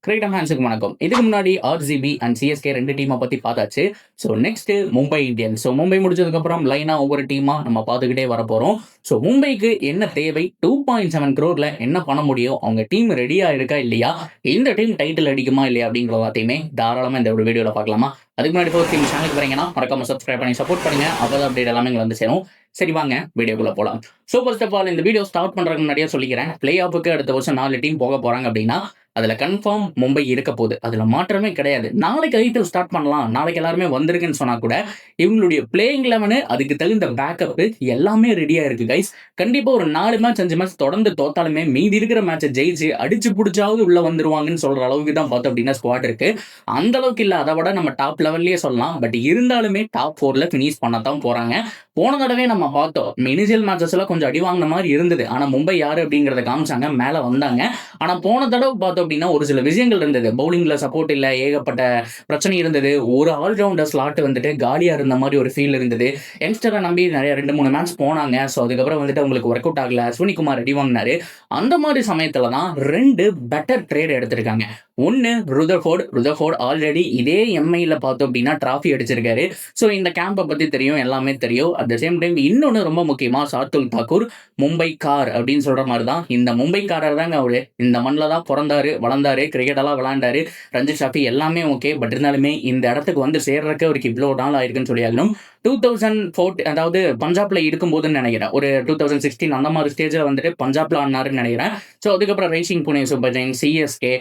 Cricket ஃபேன்ஸுக்கு வணக்கம். இதுக்கு முன்னாடி ஆர்சிபி அண்ட் சிஎஸ்கே 2 டீமை பத்தி பார்த்தாச்சு. So next Mumbai Indians. So Mumbai முடிச்சதுக்கப்புறம் லைனா ஒவ்வொரு டீமா நம்ம பார்த்துக்கிட்டே வர போறோம். ஸோ மும்பைக்கு என்ன தேவை, 2.7 crore என்ன பண்ண முடியும், அவங்க டீம் ரெடியா இருக்கா இல்லையா, இந்த டீம் டைட்டில் அடிக்குமா இல்லையா அப்படிங்கிற எல்லாத்தையுமே தாராளமா இந்த ஒரு வீடியோவில் பார்க்கலாமா. அதுக்கு முன்னாடி ஃபர்ஸ்ட் டீம் சேனலுக்கு வரீங்கன்னா மறக்காம சப்ஸ்கிரைப் பண்ணி சப்போர்ட் பண்ணுங்க. அப்போ அப்டேட் எல்லாமே வந்து சேரும். சரி வாங்க வீடியோக்குள்ள போலாம். ஸோ ஃபர்ஸ்ட் ஆஃப் ஆல் இந்த வீடியோ ஸ்டார்ட் பண்றதுக்கு முன்னாடியே சொல்லிக்கிறேன், பிளே ஆஃபுக்கு அடுத்த வருஷம் 4 டீம் போக போறாங்க அப்படின்னா அதில் கன்ஃபார்ம் மும்பை இருக்க போகுது. அதில் மாற்றமே கிடையாது. நாளைக்கு ஐபிஎல் ஸ்டார்ட் பண்ணலாம், நாளைக்கு எல்லாருமே வந்திருக்குன்னு சொன்னால் கூட இவங்களுடைய பிளேயிங் 11 அதுக்கு தகுந்த பேக்கப் எல்லாமே ரெடியாக இருக்குது கைஸ். கண்டிப்பாக ஒரு 4 மேட்ச் 5 மேட்ச் தொடர்ந்து தோத்தாலுமே மீதி இருக்கிற மேட்சை ஜெயிச்சு அடிச்சு பிடிச்சாவது உள்ளே வந்துருவாங்கன்னு சொல்கிற அளவுக்கு தான் பார்த்தோம் அப்படின்னா ஸ்குவாட் இருக்கு. அந்த அளவுக்கு இல்லை, அதை விட நம்ம டாப் லெவல்லையே சொல்லலாம். பட் இருந்தாலுமே டாப் 4ல் ஃபினிஷ் பண்ண தான் போகிறாங்க. போன தடவை நம்ம பார்த்தோம் இனிஷியல் மேட்சஸ்லாம் கொஞ்சம் அடி வாங்கின மாதிரி இருந்தது. ஆனால் மும்பை யாரு அப்படிங்கிறத காமிச்சாங்க, மேலே வந்தாங்க. ஆனால் போன தடவை பார்த்தோம் அப்படின்னா ஒரு சில விஷயங்கள் இருந்தது. பவுலிங்ல சப்போர்ட் இல்லை, ஏகப்பட்ட பிரச்சனை இருந்தது. ஒரு ஆல்ரவுண்டர் ஸ்லாட் வந்துட்டு காலியா இருந்த மாதிரி ஒரு ஃபீல் இருந்தது. யங்ஸ்டரை நம்பி நிறைய 2-3 மேட்ச் போனாங்க. ஸோ அதுக்கப்புறம் வந்துட்டு அவங்களுக்கு ஒர்க் அவுட் ஆகல. அஸ்வினிகுமார் ரெடி வாங்கினாரு. அந்த மாதிரி சமயத்துல தான் 2 பெட்டர் ட்ரேட் எடுத்திருக்காங்க. ஒன்னு ருதர்ஃபோர்ட் ஆல்ரெடி இதே எம்ஐல பார்த்தோம் அப்படின்னா டிராஃபி அடிச்சிருக்காரு. ஸோ இந்த கேம்பை பத்தி தெரியும், எல்லாமே தெரியும். அட் த சேம் டைம் இன்னொன்று ரொம்ப முக்கியமா ஷார்துல் தாக்கூர் மும்பை கார் அப்படின்னு சொல்ற மாதிரி தான். இந்த மும்பைக்காரர் தாங்க அவரு. இந்த மண்ணில் தான் பிறந்தாரு, வளர்ந்தாரு, கிரிக்கெட் எல்லாம் விளையாண்டாரு, ரஞ்சி டிராஃபி எல்லாமே ஓகே. பட் இருந்தாலுமே இந்த இடத்துக்கு வந்து சேர்றதுக்கு அவருக்கு இவ்வளோ நாள் ஆயிருக்குன்னு சொல்லி ஆகணும். 2014 அதாவது பஞ்சாப்ல இருக்கும்போதுன்னு நினைக்கிறேன், ஒரு 2016 அந்த மாதிரி ஸ்டேஜில் வந்துட்டு பஞ்சாப்ல ஆனாருன்னு நினைக்கிறேன். ஸோ அதுக்கப்புறம் Rising Pune Super Giants, CSK,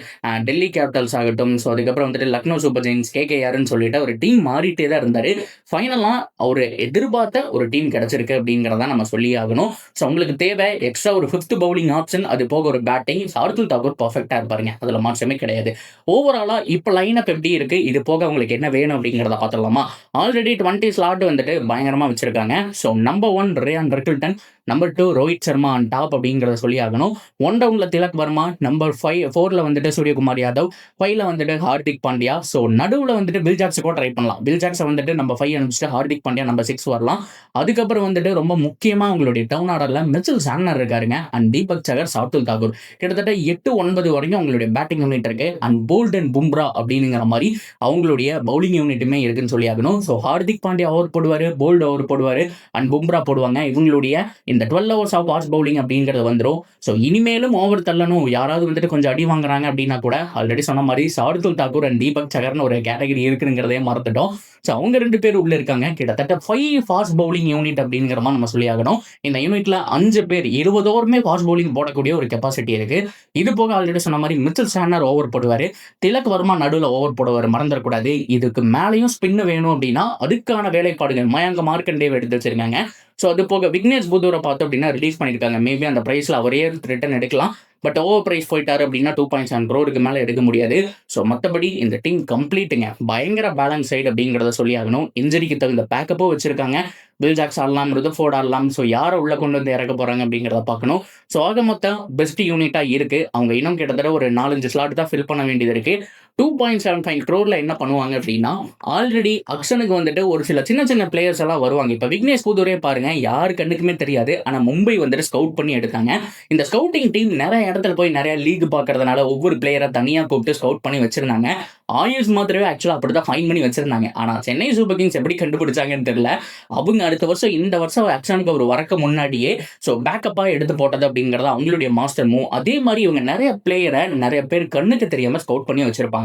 Delhi Capitals ஆகட்டும், ஸோ அதுக்கப்புறம் வந்துட்டு லக்னோ சூப்பர் ஜெயின்ஸ், கேகேஆர்னு சொல்லிட்டு ஒரு டீம் மாறிட்டே தான் இருந்தாரு. ஃபைனலாக அவர் எதிர்பார்த்த ஒரு டீம் கிடைச்சிருக்கு அப்படிங்கிறத நம்ம சொல்லி ஆகணும். ஸோ உங்களுக்கு தேவை எக்ஸ்ட்ரா ஒரு 5th பவுலிங் ஆப்ஷன், அது போக ஒரு பேட்டிங். ஷார்துல் தாக்கூர் பர்ஃபெக்டா இருப்பாருங்க, அதுல மாற்றமே கிடையாது. ஓவராலா இப்போ லைன் அப் எப்படி இருக்கு, இது போக உங்களுக்கு என்ன வேணும் அப்படிங்கிறத பார்த்துடலாமா. ஆல்ரெடி 20 ஸ்லாட் வந்துட்டு பயங்கரமா வச்சிருக்காங்க. So number 1 Ryan Rickelton, number 2 Rohit Sharma on top அப்படிங்கிறத சொல்லி ஆகணும். 1 டவுன்ல திலக் வர்மா, நம்பர் 4ல வந்துட்டு சூரியகுமார் யாதவ், 5ல வந்துட்டு ஹார்திக் பாண்டியா. ஸோ நடுவில் வந்துட்டு பில் ஜாக்ஸை கூட ட்ரை பண்ணலாம். பில் ஜாக்ஸை வந்துட்டு நம்பர் 5 அனுப்பிச்சிட்டு ஹார்திக் பாண்டியா நம்பர் 6 வரலாம். அதுக்கப்புறம் வந்துட்டு ரொம்ப முக்கியமா உங்களுடைய டவுன் ஆர்டர்ல மிச்சல் சாண்டனர் இருக்காருங்க, அண்ட் தீபக் சகர், ஷார்துல் தாக்கூர். கிட்டத்தட்ட 8-9 வரைக்கும் உங்களுடைய பேட்டிங் யூனிட் இருக்கு. அண்ட் போல்ட் அண்ட் பும்ரா அப்படிங்கிற மாதிரி அவங்களுடைய பவுலிங் யூனிட்டுமே இருக்குன்னு சொல்லி ஆகணும். ஸோ ஹார்திக் பாண்டியா ஓவர் போடுவாரு, போல்ட் ஓவர் போடுவாரு, அண்ட் பும்ரா போடுவாங்க. இவங்களுடைய இந்த 12 hours ஆஃப் ஃபாஸ்ட் பவுலிங் அப்படிங்கிறது வந்துடும். ஸோ இனிமேலும் ஓவர் தள்ளணும், யாராவது வந்துட்டு கொஞ்சம் அடி வாங்குறாங்க அப்படின்னா கூட ஆல்ரெடி சொன்ன மாதிரி ஷார்துல் தாக்கூர் அண்ட் தீபக் சகர்னு ஒரு கேட்டகரி இருக்குங்கிறதே மறந்துட்டோம். ஸோ அவங்க 2 பேர் உள்ள இருக்காங்க. கிட்டத்தட்ட 5 ஃபாஸ்ட் பவுலிங் யூனிட் அப்படிங்கிற மாதிரி நம்ம சொல்லி ஆகணும். இந்த யூனிட்ல 5 பேர் 20 ஓவருமே ஃபாஸ்ட் பவுலிங் போடக்கூடிய ஒரு கெப்பாசிட்டி இருக்கு. இது போக ஆல்ரெடி சொன்ன மாதிரி மிச்சல் சாண்டனர் ஓவர் போடுவாரு, திலக் வர்மா நடுவில் ஓவர் போடுவார், மறந்துடக்கூடாது. இதுக்கு மேலேயும் ஸ்பின் வேணும் அப்படின்னா அதுக்கான வேலைப்பாடுகள் மயங்க மார்க்கண்டேவ் எடுத்து வச்சிருக்காங்க. ஸோ அது போக விக்னேஷ் புதூரை பார்த்தோம் அப்படின்னா ரிலீஸ் பண்ணியிருக்காங்க. மேபி அந்த ப்ரைஸில் அவரே ரிட்டர்ன் எடுக்கலாம். பட் ஓவர் ப்ரைஸ் போயிட்டாரு அப்படின்னா 2.7 crore மேலே எடுக்க முடியாது. ஸோ மற்றபடி இந்த டீம் கம்ப்ளீட்டுங்க, பயங்கர பேலன்ஸ் சைடு அப்படிங்கிறத சொல்லி ஆகணும். இன்ஜரிக்கு தகுந்த பேக்கப்பும் வச்சிருக்காங்க. பில் ஜாக்ஸ் ஆடலாம், ருதர்ஃபோர்ட் ஆடலாம். ஸோ யாரை உள்ள கொண்டு வந்து இறக்க போறாங்க அப்படிங்கிறத பார்க்கணும். ஸோ ஆக மொத்தம் பெஸ்ட் யூனிட்டா இருக்கு. அவங்க இன்னும் கிட்டத்தட்ட ஒரு 4-5 ஸ்லாட் தான் ஃபில் பண்ண வேண்டியது இருக்கு. 2.75 crore என்ன பண்ணுவாங்க அப்படின்னா, ஆல்ரெடி அக்ஷனுக்கு வந்துட்டு ஒரு சில சின்ன சின்ன பிளேயர்ஸ் எல்லாம் வருவாங்க. இப்போ விக்னேஷ் புதூரே பாருங்க, யாரு கண்ணுக்குமே தெரியாது. ஆனால் மும்பை வந்துட்டு ஸ்கவுட் பண்ணி எடுத்தாங்க. இந்த ஸ்கவுட்டிங் டீம் நிறைய இடத்துல போய் நிறைய லீக் பார்க்கறதுனால ஒவ்வொரு பிளேயரை தனியாக கூப்பிட்டு ஸ்கவுட் பண்ணி வச்சிருந்தாங்க. ஆயுஷ் மாத்திரவே ஆக்சுவலாக அப்படி தான் ஃபைன் பண்ணி வச்சிருந்தாங்க. ஆனால் சென்னை சூப்பர் கிங்ஸ் எப்படி கண்டுபிடிச்சாங்கன்னு தெரியல. அவங்க அடுத்த வருஷம் இந்த வருஷம் அக்ஷனுக்கு அவர் வரக்க முன்னாடியே ஸோ பேக்கப்பாக எடுத்து போட்டது அப்படிங்கிறத அவங்களுடைய மாஸ்டர் மூவ். அதே மாதிரி இவங்க நிறைய பிளேயரை நிறைய பேர் கண்ணுக்கு தெரியாமல் ஸ்கவுட் பண்ணி வச்சிருப்பாங்க.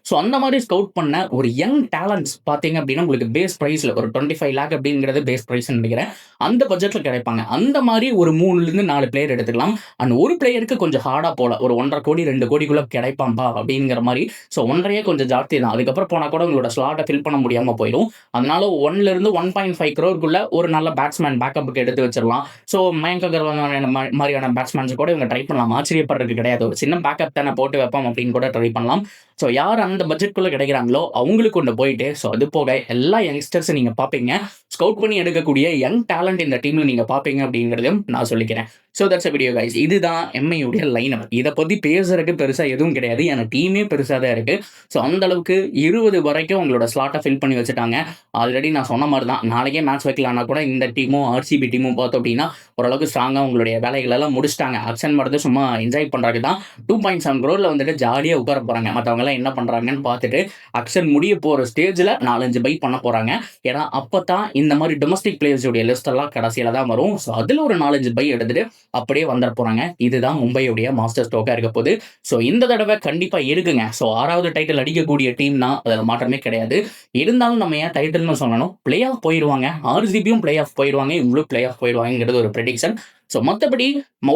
ஸோ அந்த மாதிரி ஸ்கவுட் பண்ண ஒரு யங் டேலண்ட்ஸ் பார்த்தீங்க அப்படின்னா உங்களுக்கு பேஸ் ப்ரைஸில் ஒரு 25 lakh அப்படிங்கிறது பேஸ் ப்ரைஸ் நினைக்கிறேன், அந்த பட்ஜெட்டில் கிடைப்பாங்க. அந்த மாதிரி ஒரு 3-4 பிளேயர் எடுத்துக்கலாம். அண்ட் ஒரு பிளேயருக்கு கொஞ்சம் ஹார்டாக போல ஒரு 1.5 கோடி 2 கோடிக்குள்ளே கிடைப்பாம்பா அப்படிங்கிற மாதிரி. ஸோ 1.5 கொஞ்சம் ஜாஸ்தி தான். அதுக்கப்புறம் போனால் கூட உங்களோட ஸ்லாட்டை ஃபில் பண்ண முடியாமல் போயிடும். அதனால 1-1.5 crore ஒரு நல்ல பேட்ஸ்மேன் பேக்கப்புக்கு எடுத்து வச்சிடலாம். ஸோ மயங்க் அகர்வால் மாதிரியான பேட்ஸ்மேன்ஸ் கூட இவங்க ட்ரை பண்ணலாம். ஆச்சரியப்படுறதுக்கு கிடையாது. ஒரு சின்ன பேக்கப் தானே போட்டு வைப்போம் அப்படின்னு கூட ட்ரை பண்ணலாம். ஸோ யார் அந்த பட்ஜெட்குள்ளே கிடைக்கிறாங்களோ அவங்களுக்கு கொண்டு போயிட்டு ஸோ அது போக எல்லா யங்ஸ்டர்ஸை நீங்கள் பார்ப்பீங்க. ஸ்கவுட் பண்ணி எடுக்கக்கூடிய யங் டேலண்ட் இந்த டீமில் நீங்கள் பார்ப்பீங்க அப்படிங்கிறதையும் நான் சொல்லிக்கிறேன். So that's a video guys. இதுதான் எம்ஐயுடைய லைனப். இதை பற்றி பேசுறதுக்கு பெருசாக எதுவும் கிடையாது. ஏன்னா டீமே பெருசாக தான் இருக்கு. ஸோ அந்த அளவுக்கு 20 வரைக்கும் உங்களோட ஸ்லாட்டை ஃபில் பண்ணி வச்சுட்டாங்க. ஆல்ரெடி நான் சொன்ன மாதிரி தான், நாளைக்கே மேட்ச் வைக்கலாம்னா கூட இந்த டீமும் ஆர்சிபி டீமும் பார்த்தோம் அப்படின்னா ஓரளவுக்கு ஸ்ட்ராங்காக உங்களுடைய வேலைகள் எல்லாம் முடிச்சிட்டாங்க. அக்ஷன் மட்டும் சும்மா என்ஜாய் பண்ணுறதுக்கு தான் 2.7 crore வந்துட்டு ஜாலியாக உட்கார போகிறாங்க. மற்றவங்க எல்லாம் என்ன பண்ணுறாங்கன்னு பார்த்துட்டு அக்ஷன் முடிய போகிற ஸ்டேஜில் 4-5 பை பண்ண போகிறாங்க. ஏன்னா அப்போ தான் இந்த மாதிரி டொமஸ்டிக் பிளேயர்ஸுடைய லிஸ்ட் எல்லாம் கடைசியில் தான் வரும். ஸோ அதில் ஒரு 4-5 பை எடுத்துட்டு அப்படியே வந்துட போறாங்க. இதுதான் மும்பையுடைய மாஸ்டர் ஸ்ட்ரோக்கா இருக்க போகுது. ஸோ இந்த தடவை கண்டிப்பா இருக்குங்க. ஸோ 6வது டைட்டில் அடிக்கக்கூடிய டீம் தான், அதில் மாற்றமே கிடையாது. இருந்தாலும் நம்ம ஏன் டைட்டில்னு சொல்லணும், பிளே ஆஃப் போயிடுவாங்க. ஆர்சிபியும் பிளே ஆஃப் போயிடுவாங்க, இவங்களும் பிளே ஆஃப் போயிடுவாங்கிறது ஒரு ப்ரெடிக்ஷன். ஸோ மற்றபடி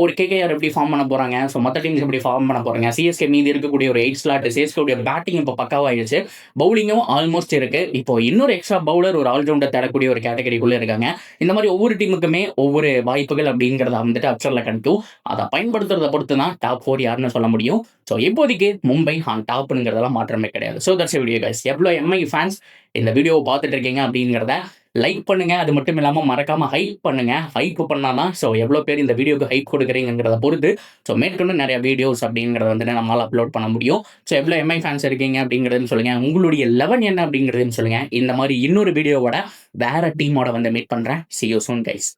ஒரு கேகேஆர் எப்படி ஃபார்ம் பண்ண போறாங்க, ஸோ மற்ற டீம்ஸ் எப்படி ஃபார்ம் பண்ண போறாங்க, சிஎஸ்கே மீதி இருக்கக்கூடிய ஒரு 8 ஸ்லாட், சிஎஸ்கே பேட்டிங் இப்போ பக்காவாயிடுச்சு, பவுலிங்கும் ஆல்மோஸ்ட் இருக்கு. இப்போ இன்னொரு எக்ஸ்ட்ரா பவுலர் ஒரு ஆல்ரவுண்டர் தரக்கூடிய ஒரு கேட்டகரிக்குள்ள இருக்காங்க. இந்த மாதிரி ஒவ்வொரு டீமுக்குமே ஒவ்வொரு வாய்ப்புகள் அப்படிங்கிறத வந்துட்டு அப்சர்ல கணிக்கும். அதை பயன்படுத்துறத பொறுத்து தான் டாப் 4 யாருன்னு சொல்ல முடியும். ஸோ இப்போதைக்கு மும்பை ஆன் டாப்ங்கிறதெல்லாம் மாற்றமே கிடையாது. So that's video guys. எவ்வளோ எம்ஐ ஃபேன்ஸ் இந்த வீடியோவை பார்த்துட்டு இருக்கீங்க அப்படிங்கிறத லைக் பண்ணுங்க. அது மட்டும் இல்லாமல் மறக்காம ஹைப் பண்ணுங்க. ஹைப் பண்ணாதான் ஸோ எவ்வளோ பேர் இந்த வீடியோக்கு ஹைப் கொடுக்குறீங்கிறத பொறுத்து ஸோ மேற்கொண்டு நிறைய வீடியோஸ் அப்படிங்கிறத வந்துட்டு நம்மளால் அப்லோட் பண்ண முடியும். ஸோ எவ்வளோ எம்ஐ ஃபேன்ஸ் இருக்கீங்க அப்படிங்கிறதுன்னு சொல்லுங்க. உங்களுடைய 11 என்ன அப்படிங்கிறதுன்னு சொல்லுங்க. இந்த மாதிரி இன்னொரு வீடியோவோட வேற டீமோட வந்து மீட் பண்றேன். See you soon guys.